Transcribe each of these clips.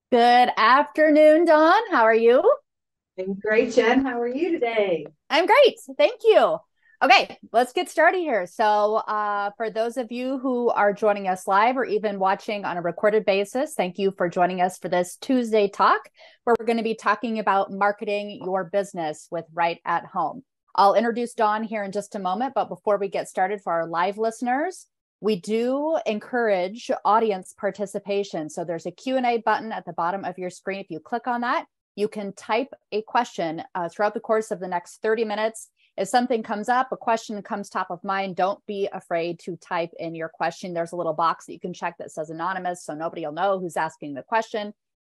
Good afternoon, Dawn. How are you? I'm great, Jen. How are you today? I'm great. Thank you. Okay, let's get started here. For those of you who are joining us live or even watching on a recorded basis, thank you for joining us for this Tuesday talk, where we're going to be talking about marketing your business with Right at Home. I'll introduce Dawn here in just a moment, but before we get started, for our live listeners, we do encourage audience participation. So there's a Q&A button at the bottom of your screen. If you click on that, you can type a question throughout the course of the next 30 minutes. If something comes up, a question comes top of mind, don't be afraid to type in your question. There's a little box that you can check that says anonymous, so nobody will know who's asking the question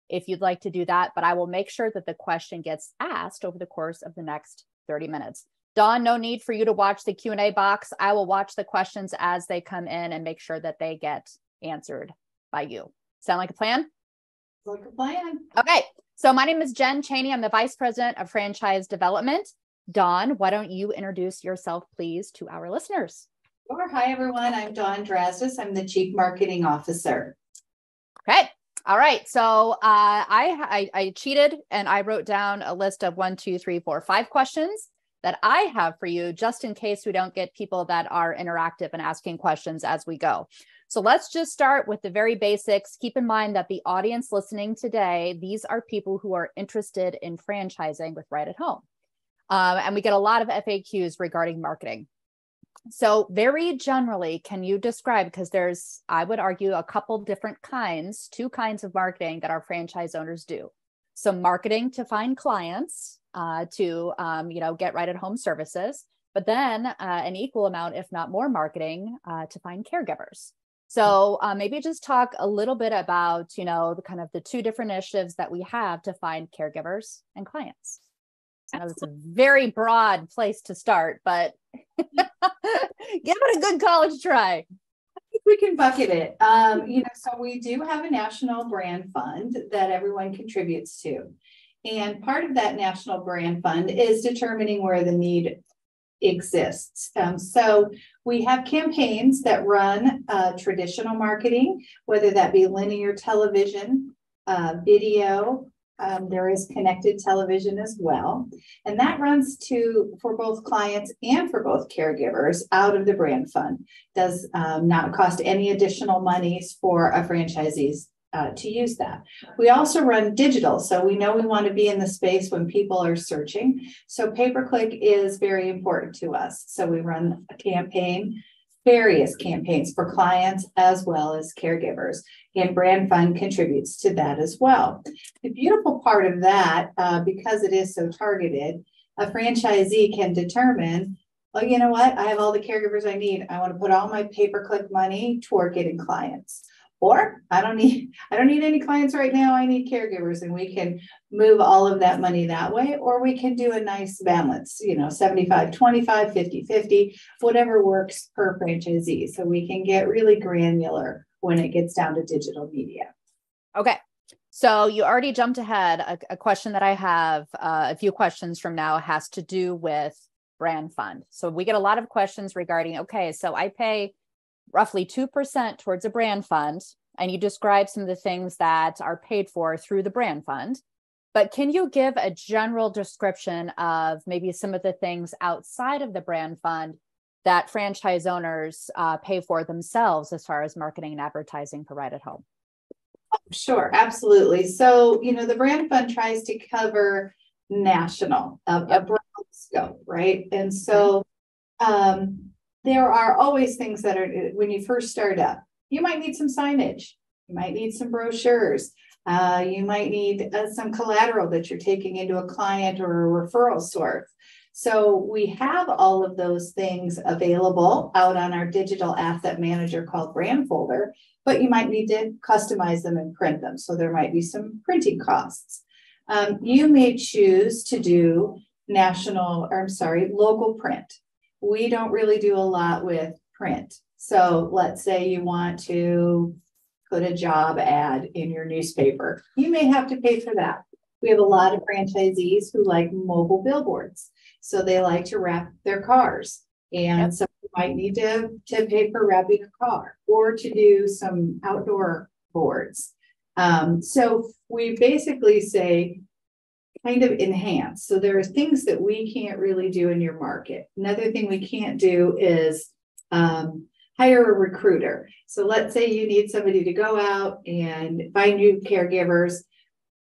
if you'd like to do that. But I will make sure that the question gets asked over the course of the next 30 minutes. Dawn, no need for you to watch the Q&A box. I will watch the questions as they come in and make sure that they get answered by you. Sound like a plan? Like a plan. Okay. So my name is Jen Chaney. I'm the Vice President of Franchise Development. Dawn, why don't you introduce yourself, please, to our listeners? Sure. Hi, everyone. I'm Dawn Drazdys. I'm the Chief Marketing Officer. Okay. All right. So I cheated and I wrote down a list of 1, 2, 3, 4, 5 questions that I have for you, just in case we don't get people that are interactive and asking questions as we go. So let's just start with the very basics. Keep in mind that the audience listening today, these are people who are interested in franchising with Right at Home. And we get a lot of FAQs regarding marketing. So very generally, can you describe, because there's, I would argue, a couple different kinds, 2 kinds of marketing that our franchise owners do. So marketing to find clients, to get Right at Home services, but then an equal amount, if not more, marketing to find caregivers. So maybe just talk a little bit about, the kind of the 2 different initiatives that we have to find caregivers and clients. I know it's a very broad place to start, but give it a good college try. We can bucket it. So we do have a national brand fund that everyone contributes to. And part of that national brand fund is determining where the need exists. So we have campaigns that run traditional marketing, whether that be linear television, video. There is connected television as well. And that runs for both clients and for both caregivers out of the brand fund. Does not cost any additional monies for a franchisees to use that. We also run digital. So we know we want to be in the space when people are searching. So pay-per-click is very important to us. So we run various campaigns for clients as well as caregivers, and brand fund contributes to that as well. The beautiful part of that, because it is so targeted, a franchisee can determine, oh, you know what, I have all the caregivers I need. I want to put all my pay-per-click money toward getting clients. Or I don't need any clients right now. I need caregivers, and we can move all of that money that way. Or we can do a nice balance, 75, 25, 50, 50, whatever works per franchisee. So we can get really granular when it gets down to digital media. Okay. So you already jumped ahead. A question that I have, a few questions from now, has to do with brand fund. So we get a lot of questions regarding, okay, so I pay roughly 2% towards a brand fund, and you describe some of the things that are paid for through the brand fund. But can you give a general description of maybe some of the things outside of the brand fund that franchise owners pay for themselves as far as marketing and advertising for Right at Home? Sure, absolutely. So, the brand fund tries to cover national, a broad scope, right? And so, there are always things that are, when you first start up, you might need some signage, you might need some brochures, you might need some collateral that you're taking into a client or a referral source. So we have all of those things available out on our digital asset manager called Brand Folder, but you might need to customize them and print them. So there might be some printing costs. You may choose to do local print. We don't really do a lot with print. So let's say you want to put a job ad in your newspaper. You may have to pay for that. We have a lot of franchisees who like mobile billboards. So they like to wrap their cars. And so you might need to pay for wrapping a car or to do some outdoor boards. So we basically say kind of enhance. So there are things that we can't really do in your market. Another thing we can't do is hire a recruiter. So let's say you need somebody to go out and find new caregivers.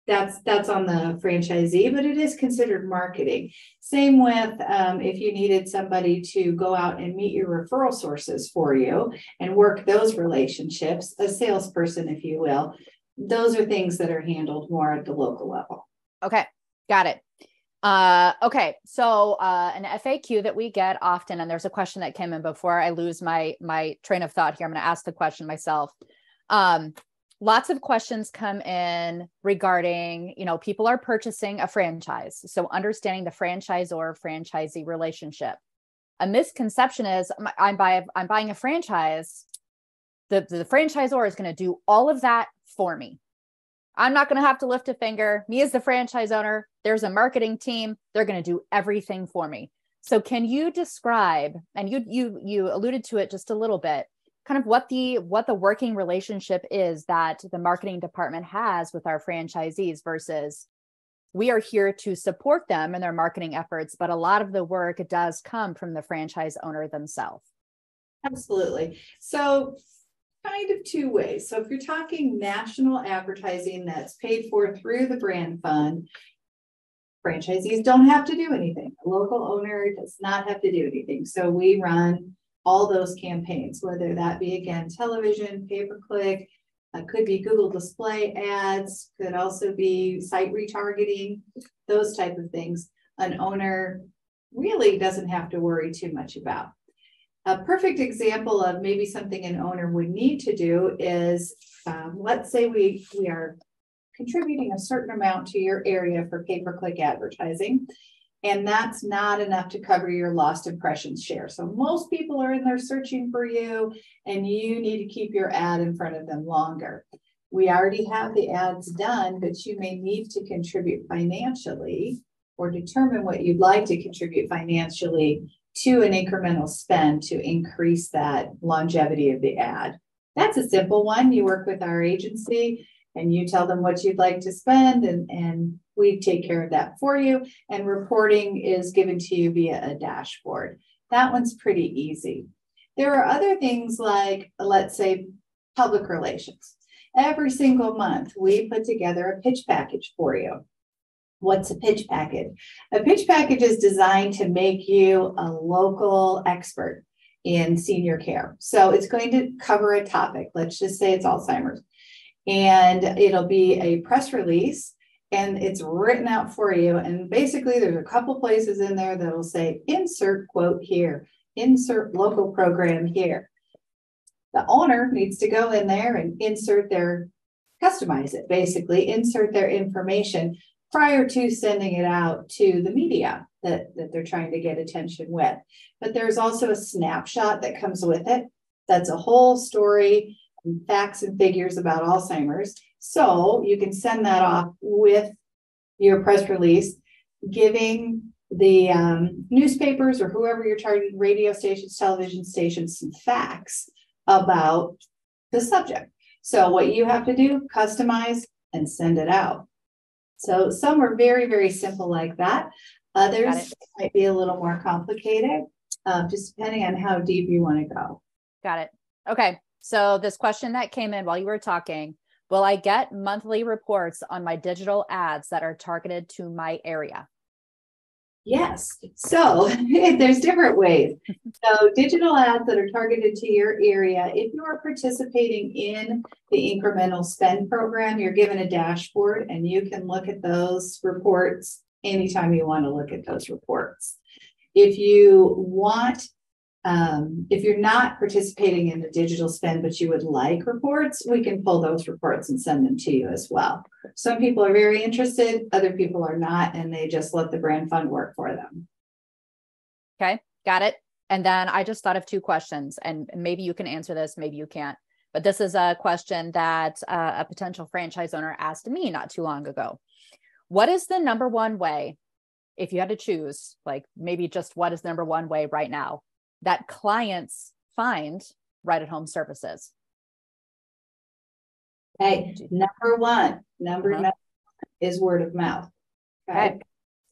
That's on the franchisee, but it is considered marketing. Same with if you needed somebody to go out and meet your referral sources for you and work those relationships, a salesperson, if you will. Those are things that are handled more at the local level. Okay, got it. Okay, so an FAQ that we get often, and there's a question that came in before I lose my train of thought here. I'm going to ask the question myself. Lots of questions come in regarding, people are purchasing a franchise. So understanding the franchisor-franchisee relationship. A misconception is I'm buying a franchise. The franchisor is going to do all of that for me. I'm not going to have to lift a finger. Me as the franchise owner, there's a marketing team. They're going to do everything for me. So can you describe, and you alluded to it just a little bit, kind of what the working relationship is that the marketing department has with our franchisees versus we are here to support them in their marketing efforts, but a lot of the work does come from the franchise owner themselves. Absolutely. So kind of two ways. So if you're talking national advertising that's paid for through the brand fund, franchisees don't have to do anything. A local owner does not have to do anything. So we run all those campaigns, whether that be, again, television, pay-per-click, could be Google display ads, could also be site retargeting, those type of things. An owner really doesn't have to worry too much about. A perfect example of maybe something an owner would need to do is, let's say we are contributing a certain amount to your area for pay-per-click advertising. And that's not enough to cover your lost impressions share. So most people are in there searching for you and you need to keep your ad in front of them longer. We already have the ads done, but you may need to contribute financially or determine what you'd like to contribute financially to an incremental spend to increase that longevity of the ad. That's a simple one. You work with our agency and you tell them what you'd like to spend and we take care of that for you. And reporting is given to you via a dashboard. That one's pretty easy. There are other things like, let's say, public relations. Every single month, we put together a pitch package for you. What's a pitch package? A pitch package is designed to make you a local expert in senior care. So it's going to cover a topic. Let's just say it's Alzheimer's. And it'll be a press release and it's written out for you. And basically there's a couple places in there that'll say insert quote here, insert local program here. The owner needs to go in there and customize it, basically insert their information prior to sending it out to the media that they're trying to get attention with. But there's also a snapshot that comes with it. That's a whole story, facts and figures about Alzheimer's. So you can send that off with your press release, giving the newspapers or whoever you're targeting, radio stations, television stations, some facts about the subject. So what you have to do, customize and send it out. So some are very, very simple like that. Others might be a little more complicated, just depending on how deep you want to go. Got it. Okay. So this question that came in while you were talking, will I get monthly reports on my digital ads that are targeted to my area? Yes. So there's different ways. So digital ads that are targeted to your area, if you are participating in the incremental spend program, you're given a dashboard and you can look at those reports anytime you want to look at those reports. If you want, if you're not participating in the digital spend, but you would like reports, we can pull those reports and send them to you as well. Some people are very interested, other people are not, and they just let the brand fund work for them. Okay, got it. And then I just thought of two questions, and maybe you can answer this, maybe you can't. But this is a question that a potential franchise owner asked me not too long ago. What is the number one way, if you had to choose, like maybe just what is the number one way right now that clients find right at home services? Okay, number one is word of mouth. Okay.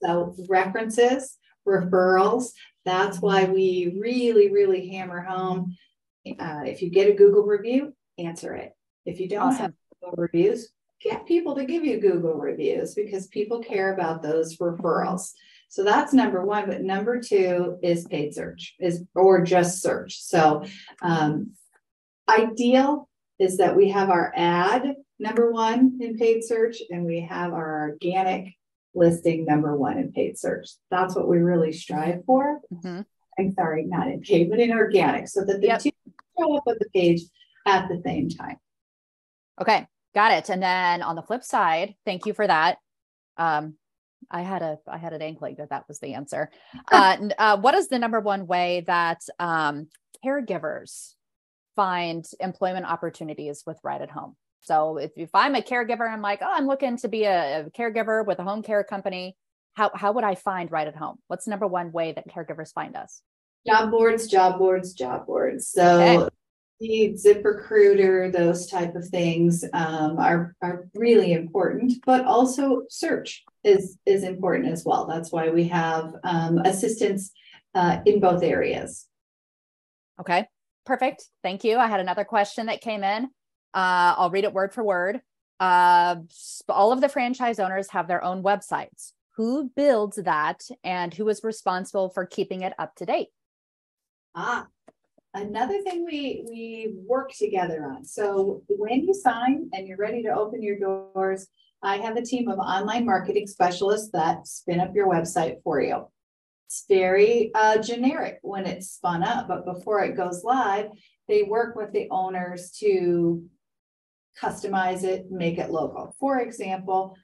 So references, referrals, that's why we really, really hammer home. If you get a Google review, answer it. If you don't have Google reviews, get people to give you Google reviews because people care about those referrals. So that's number one. But number two is paid search or just search. So ideal is that we have our ad number one in paid search and we have our organic listing number one in paid search. That's what we really strive for. I'm sorry, not in paid, but in organic, so that the two show up on the page at the same time. Okay, got it. And then on the flip side, thank you for that. I had an inkling that was the answer. What is the number one way that caregivers find employment opportunities with Right at Home? So if I'm a caregiver, I'm like, oh, I'm looking to be a caregiver with a home care company. How would I find Right at Home? What's the number one way that caregivers find us? Job boards, job boards, job boards. So ZipRecruiter, those type of things are really important, but also search is important as well. That's why we have assistance in both areas. Okay, perfect. Thank you. I had another question that came in. I'll read it word for word. All of the franchise owners have their own websites. Who builds that and who is responsible for keeping it up to date? Another thing we work together on. So when you sign and you're ready to open your doors, I have a team of online marketing specialists that spin up your website for you. It's very generic when it's spun up, but before it goes live, they work with the owners to customize it, make it local. For example,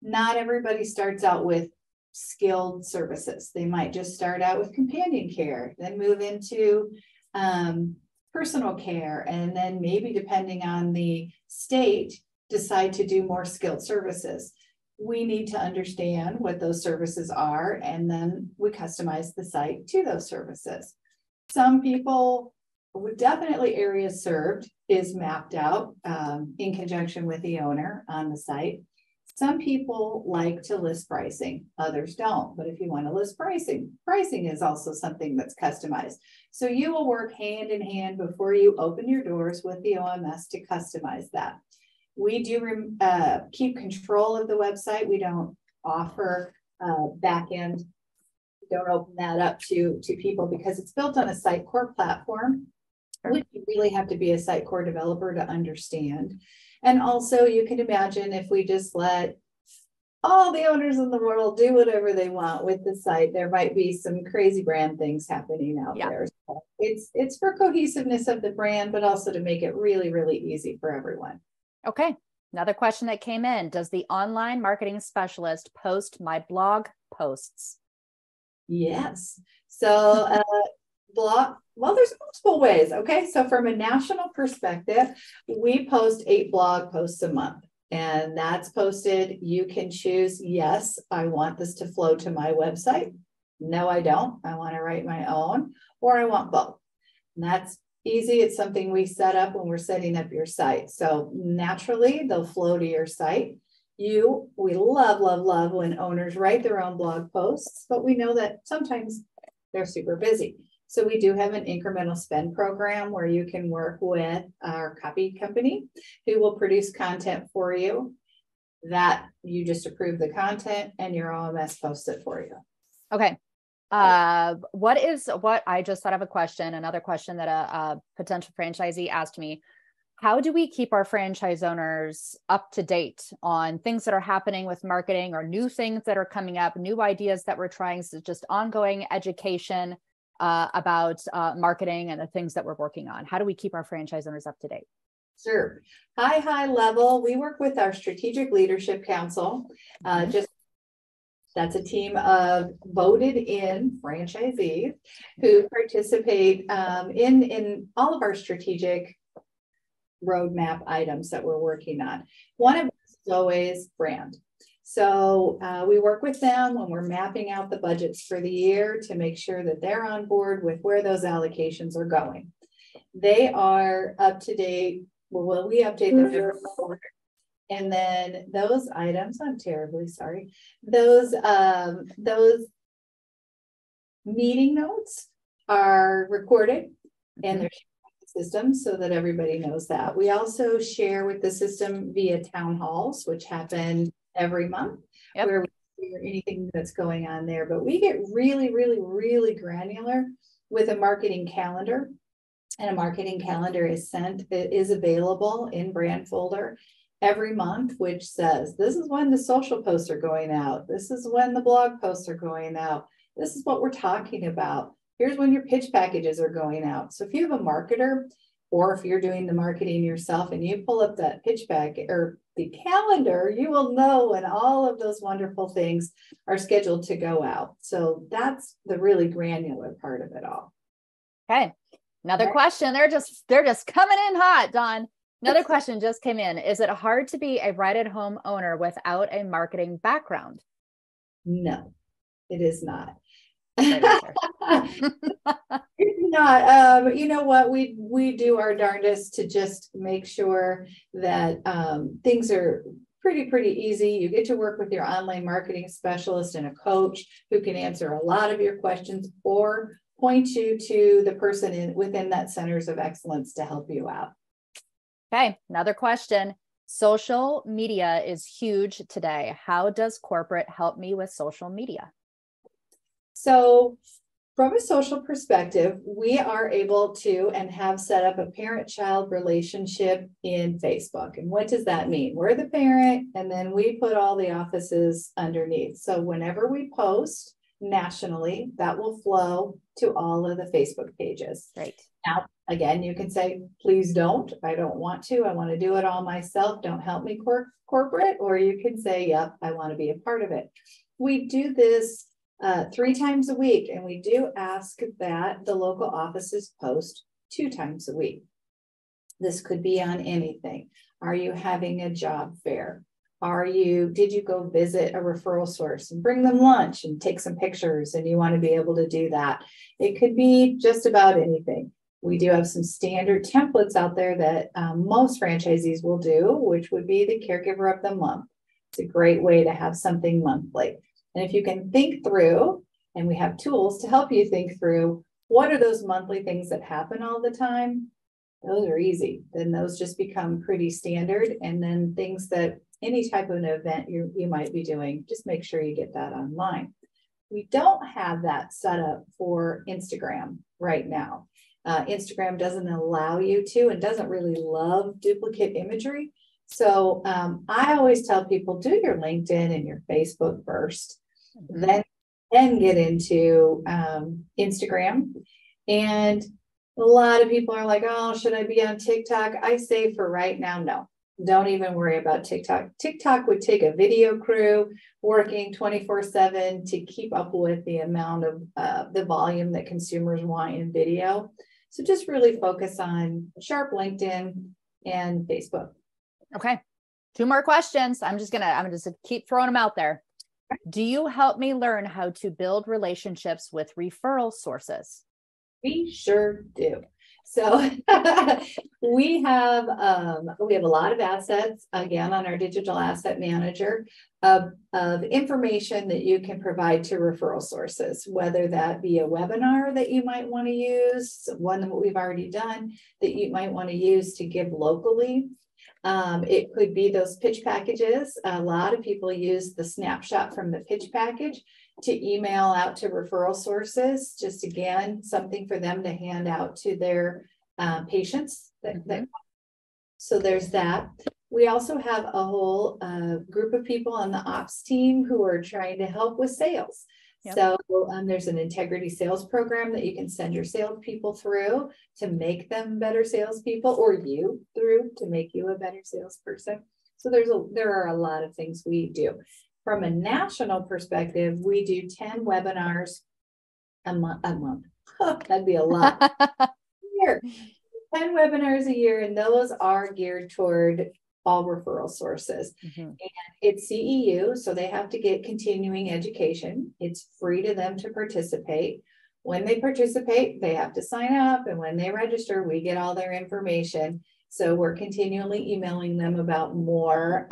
not everybody starts out with skilled services. They might just start out with companion care, then move into personal care, and then maybe depending on the state, decide to do more skilled services. We need to understand what those services are, and then we customize the site to those services. Some people, definitely areas served is mapped out in conjunction with the owner on the site. Some people like to list pricing, others don't. But if you want to list pricing is also something that's customized. So you will work hand in hand before you open your doors with the OMS to customize that. We do keep control of the website. We don't offer back end. We don't open that up to people because it's built on a Sitecore platform, which you really have to be a Sitecore developer to understand. And also you can imagine if we just let all the owners in the world do whatever they want with the site, there might be some crazy brand things happening out there. So it's for cohesiveness of the brand, but also to make it really, really easy for everyone. Okay. Another question that came in. Does the online marketing specialist post my blog posts? Yes. So blog, well, there's multiple ways. Okay. So from a national perspective, we post 8 blog posts a month, and that's posted. You can choose, yes, I want this to flow to my website. No, I don't. I want to write my own, or I want both. And that's easy. It's something we set up when we're setting up your site. So naturally they'll flow to your site. We love, love, love when owners write their own blog posts, but we know that sometimes they're super busy. So we do have an incremental spend program where you can work with our copy company who will produce content for you that you just approve the content and your OMS posts it for you. Okay. What I just thought of a question, another question that a potential franchisee asked me. How do we keep our franchise owners up to date on things that are happening with marketing or new things that are coming up, new ideas that we're trying, so just ongoing education about marketing and the things that we're working on? How do we keep our franchise owners up to date? Sure. High level, we work with our Strategic Leadership Council. That's a team of voted in franchisees who participate in all of our strategic roadmap items that we're working on. One of them is always brand. So we work with them when we're mapping out the budgets for the year to make sure that they're on board with where those allocations are going. They are up to date. Well, we update them every quarter. And then those items, I'm terribly sorry, those meeting notes are recorded and they're shared with the system so that everybody knows that. We also share with the system via town halls, which happen every month, where we hear anything that's going on there. But we get really, really, really granular with a marketing calendar. And a marketing calendar is available in brand folder every month, which says, this is when the social posts are going out. This is when the blog posts are going out. This is what we're talking about. Here's when your pitch packages are going out. So if you have a marketer, or if you're doing the marketing yourself and you pull up that pitch packet or the calendar, you will know when all of those wonderful things are scheduled to go out. So that's the really granular part of it all. Okay. Another question. They're just coming in hot, Dawn. Another question just came in. Is it hard to be a right-at-home owner without a marketing background? No, it is not. It's not. You know what? We do our darndest to just make sure that things are pretty easy. You get to work with your online marketing specialist and a coach who can answer a lot of your questions or point you to the person within that centers of excellence to help you out. Okay, another question. Social media is huge today. How does corporate help me with social media? So from a social perspective, we are able to and have set up a parent-child relationship in Facebook. And what does that mean? We're the parent, and then we put all the offices underneath. So whenever we post nationally, that will flow to all of the Facebook pages. Right. Now, again, you can say, please don't. I don't want to. I want to do it all myself. Don't help me, corporate. Or you can say, yep, I want to be a part of it. We do this 3 times a week, and we do ask that the local offices post 2 times a week. This could be on anything. Are you having a job fair? Did you go visit a referral source and bring them lunch and take some pictures, and you want to be able to do that? It could be just about anything. We do have some standard templates out there that most franchisees will do, which would be the caregiver of the month. It's a great way to have something monthly. And if you can think through, and we have tools to help you think through, what are those monthly things that happen all the time? Those are easy. Then those just become pretty standard. And then things that any type of an event you might be doing, just make sure you get that online. We don't have that set up for Instagram right now. Instagram doesn't allow you to and doesn't really love duplicate imagery. So I always tell people, do your LinkedIn and your Facebook first, then get into Instagram. And a lot of people are like, oh, should I be on TikTok? I say for right now, no. Don't even worry about TikTok. TikTok would take a video crew working 24/7 to keep up with the amount of the volume that consumers want in video. So just really focus on sharp LinkedIn and Facebook. Okay. 2 more questions. I'm gonna keep throwing them out there. Do you help me learn how to build relationships with referral sources? We sure do. So we have a lot of assets, again, on our digital asset manager of information that you can provide to referral sources, whether that be a webinar that you might want to use, one that we've already done that you might want to use to give locally. It could be those pitch packages. A lot of people use the snapshot from the pitch package to email out to referral sources. Just again, something for them to hand out to their patients. So there's that. We also have a whole group of people on the ops team who are trying to help with sales. Yep. So there's an integrity sales program that you can send your salespeople through to make them better salespeople, or you through to make you a better salesperson. So there are a lot of things we do. From a national perspective, we do 10 webinars a month. That'd be a lot. Year. 10 webinars a year, and those are geared toward all referral sources. And it's CEU, so they have to get continuing education. It's free to them to participate. When they participate, they have to sign up, and when they register, we get all their information. So we're continually emailing them about more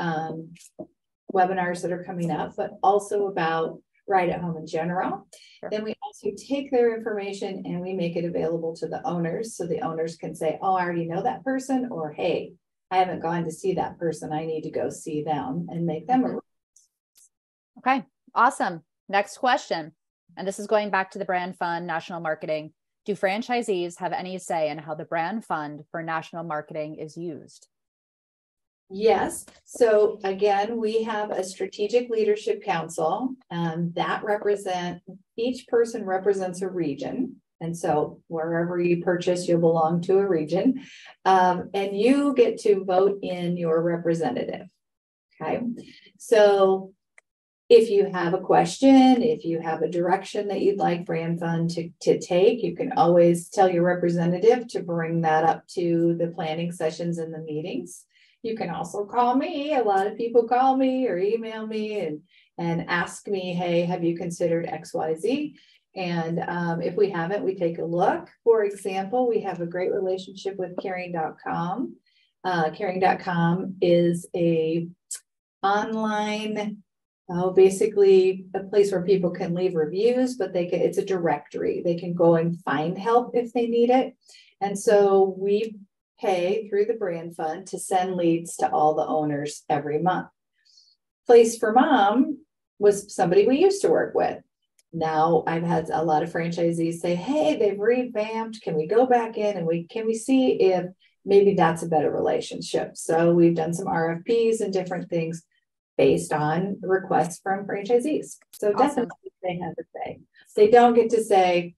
webinars that are coming up, but also about right at home in general. Sure. Then we also take their information and we make it available to the owners. So the owners can say, oh, I already know that person, or hey, I haven't gone to see that person. I need to go see them, and make them a. Okay, awesome. Next question. And this is going back to the brand fund, national marketing. Do franchisees have any say in how the brand fund for national marketing is used? Yes. So again, we have a strategic leadership council that each person represents a region. And so wherever you purchase, you'll belong to a region, and you get to vote in your representative. Okay. So if you have a question, if you have a direction that you'd like Brand Fund to take, you can always tell your representative to bring that up to the planning sessions and the meetings. You can also call me. A lot of people call me or email me and ask me, hey, have you considered XYZ? And if we haven't, we take a look. For example, we have a great relationship with caring.com. Caring.com is a online, basically a place where people can leave reviews, but it's a directory. They can go and find help if they need it. And so we pay through the brand fund to send leads to all the owners every month. Place for Mom was somebody we used to work with. Now I've had a lot of franchisees say, hey, they've revamped. Can we go back in and can we see if maybe that's a better relationship? So we've done some RFPs and different things based on requests from franchisees. So Awesome. definitely they have to say. They don't get to say,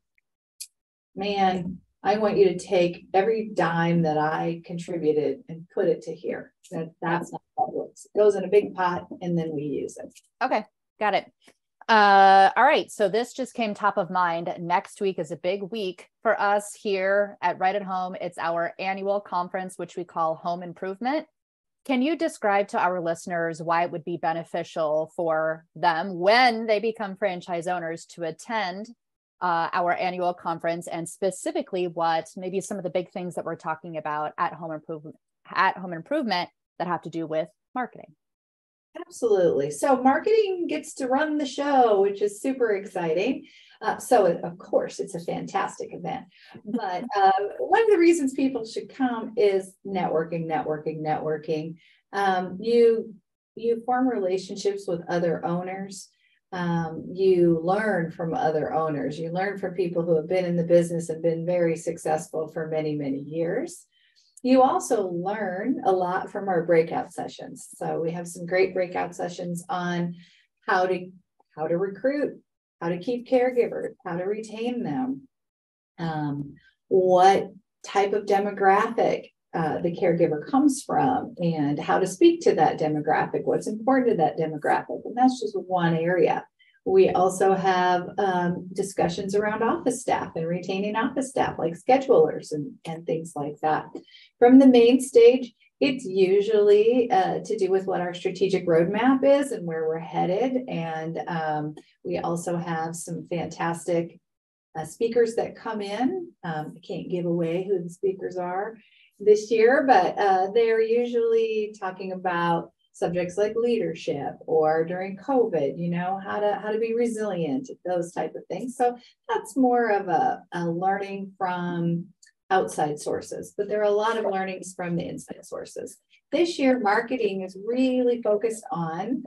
man, I want you to take every dime that I contributed and put it to here. That's not how it works. It goes in a big pot and then we use it. Okay, got it. All right. So this just came top of mind. Next week is a big week for us here at Right at Home. It's our annual conference, which we call Home Improvement. Can you describe to our listeners why it would be beneficial for them when they become franchise owners to attend our annual conference, and specifically what maybe some of the big things that we're talking about at Home Improvement that have to do with marketing? Absolutely. So marketing gets to run the show, which is super exciting. So of course, it's a fantastic event. But one of the reasons people should come is networking. You form relationships with other owners. You learn from other owners. You learn from people who have been in the business and been very successful for many, many years. You also learn a lot from our breakout sessions. So we have some great breakout sessions on how to recruit, how to keep caregivers, how to retain them, what type of demographic the caregiver comes from, and how to speak to that demographic, what's important to that demographic. And that's just one area. We also have discussions around office staff and retaining office staff, like schedulers and things like that. From the main stage, it's usually to do with what our strategic roadmap is and where we're headed. And we also have some fantastic speakers that come in. I can't give away who the speakers are this year, but they're usually talking about subjects like leadership, or during COVID, how to be resilient, those type of things. So that's more of a learning from outside sources, but there are a lot of learnings from the inside sources. This year, marketing is really focused on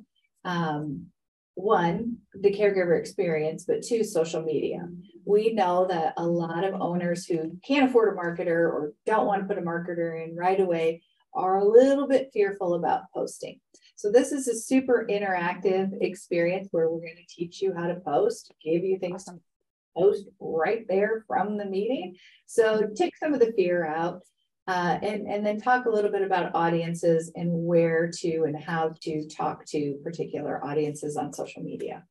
one, the caregiver experience, but two, social media. We know that a lot of owners who can't afford a marketer or don't want to put a marketer in right away are a little bit fearful about posting. So this is a super interactive experience where we're going to teach you how to post, give you things to post right there from the meeting. So take some of the fear out, and then talk a little bit about audiences and where to and how to talk to particular audiences on social media.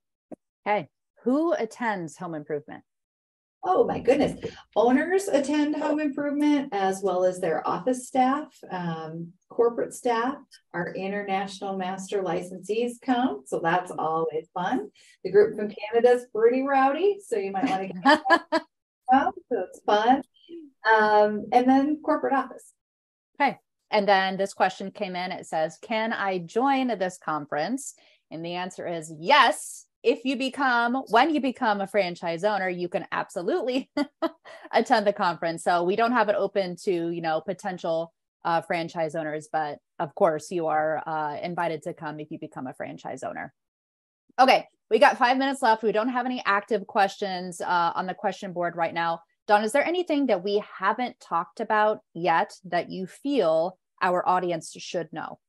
Okay. Who attends Home Improvement? Oh my goodness. Owners attend Home Improvement, as well as their office staff, corporate staff. Our international master licensees come, so that's always fun. The group from Canada is pretty rowdy, so you might want to get that. So it's fun. And then corporate office. Okay, And then this question came in. It says, can I join this conference? And the answer is yes. When you become a franchise owner, you can absolutely attend the conference. So we don't have it open to, potential franchise owners, but of course you are invited to come if you become a franchise owner. Okay, we got 5 minutes left. We don't have any active questions on the question board right now. Dawn, is there anything that we haven't talked about yet that you feel our audience should know?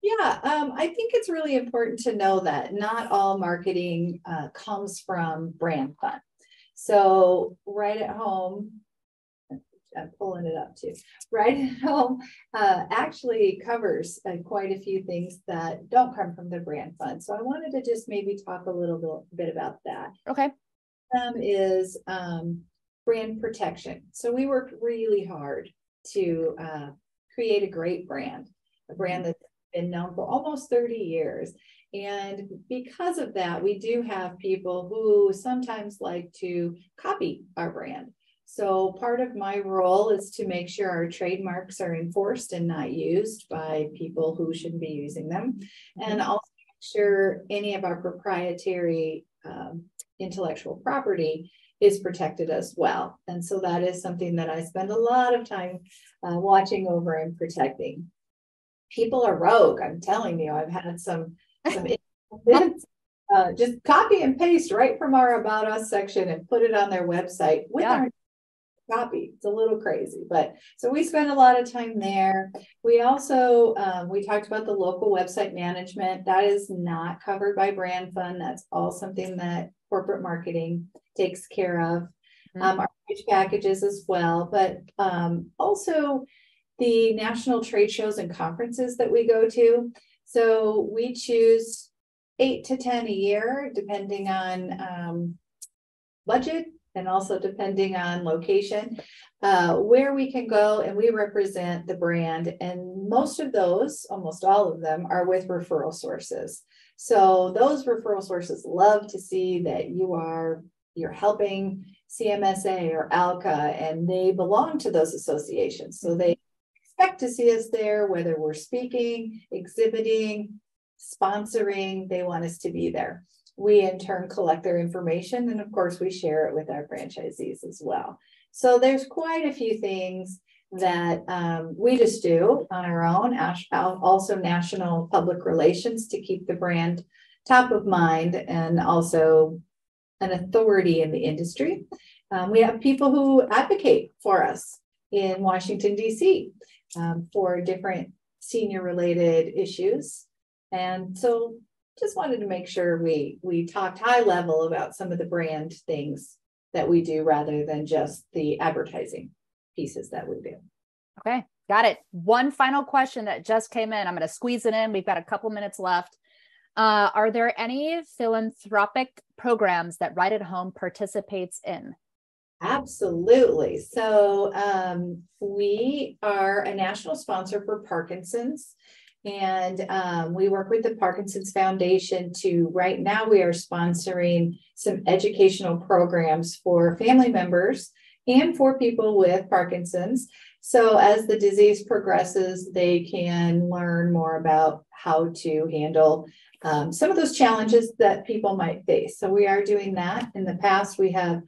Yeah, I think it's really important to know that not all marketing comes from brand fund. So right at home, I'm pulling it up too. Right at home actually covers quite a few things that don't come from the brand fund. So I wanted to just maybe talk a little bit about that. Okay. Is brand protection. So we worked really hard to create a great brand, a brand that's been known for almost 30 years. And because of that, we do have people who sometimes like to copy our brand. So part of my role is to make sure our trademarks are enforced and not used by people who shouldn't be using them. And also make sure any of our proprietary intellectual property is protected as well. And so that is something that I spend a lot of time watching over and protecting. People are rogue. I'm telling you, I've had some just copy and paste right from our About Us section and put it on their website with our copy. It's a little crazy, but so we spend a lot of time there. We also, we talked about the local website management. That is not covered by brand fund. That's all something that corporate marketing takes care of. Our page packages as well, but also the national trade shows and conferences that we go to. So we choose 8 to 10 a year, depending on budget and also depending on location, where we can go, and we represent the brand. And most of those, almost all of them, are with referral sources. So those referral sources love to see that you're helping CMSA or ALCA, and they belong to those associations. So they expect to see us there, whether we're speaking, exhibiting, sponsoring, they want us to be there. We in turn collect their information, and of course we share it with our franchisees as well. So there's quite a few things that we just do on our own. Also national public relations to keep the brand top of mind and also an authority in the industry. We have people who advocate for us in Washington, D.C. For different senior related issues. And so just wanted to make sure we talked high level about some of the brand things that we do rather than just the advertising pieces that we do. Okay, got it. One final question that just came in. I'm going to squeeze it in. We've got a couple minutes left. Are there any philanthropic programs that Right at Home participates in? Absolutely. So we are a national sponsor for Parkinson's, and we work with the Parkinson's Foundation right now we are sponsoring some educational programs for family members and for people with Parkinson's. So as the disease progresses, they can learn more about how to handle some of those challenges that people might face. So we are doing that. In the past, we have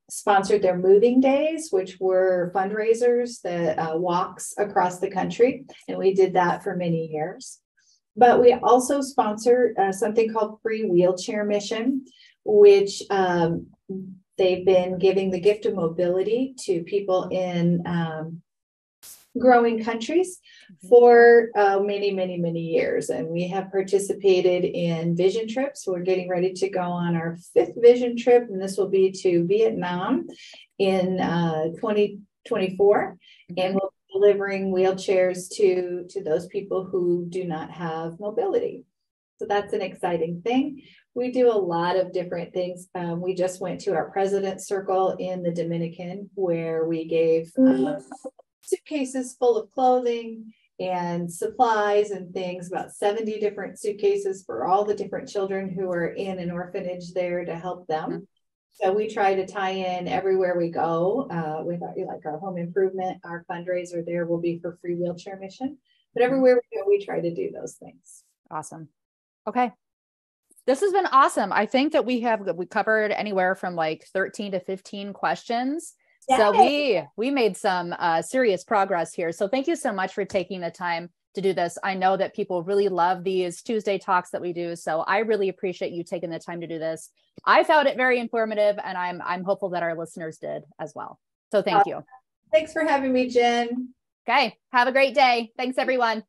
sponsored their moving days, which were fundraisers that walks across the country. And we did that for many years. But we also sponsor something called Free Wheelchair Mission, which they've been giving the gift of mobility to people in growing countries for many, many, many years. And we have participated in vision trips. We're getting ready to go on our 5th vision trip, and this will be to Vietnam in 2024. And we'll be delivering wheelchairs to those people who do not have mobility. So that's an exciting thing. We do a lot of different things. We just went to our President's Circle in the Dominican, where we gave suitcases full of clothing and supplies and things, about 70 different suitcases for all the different children who are in an orphanage there to help them. So we try to tie in everywhere we go with our home improvement, our fundraiser there will be for free wheelchair mission. But everywhere we go, we try to do those things. Awesome. Okay. This has been awesome. I think that we covered anywhere from like 13 to 15 questions. Yay. So we made some serious progress here. So thank you so much for taking the time to do this. I know that people really love these Tuesday talks that we do. So I really appreciate you taking the time to do this. I found it very informative, and I'm hopeful that our listeners did as well. So thank you. Thanks for having me, Jen. Okay. Have a great day. Thanks, everyone.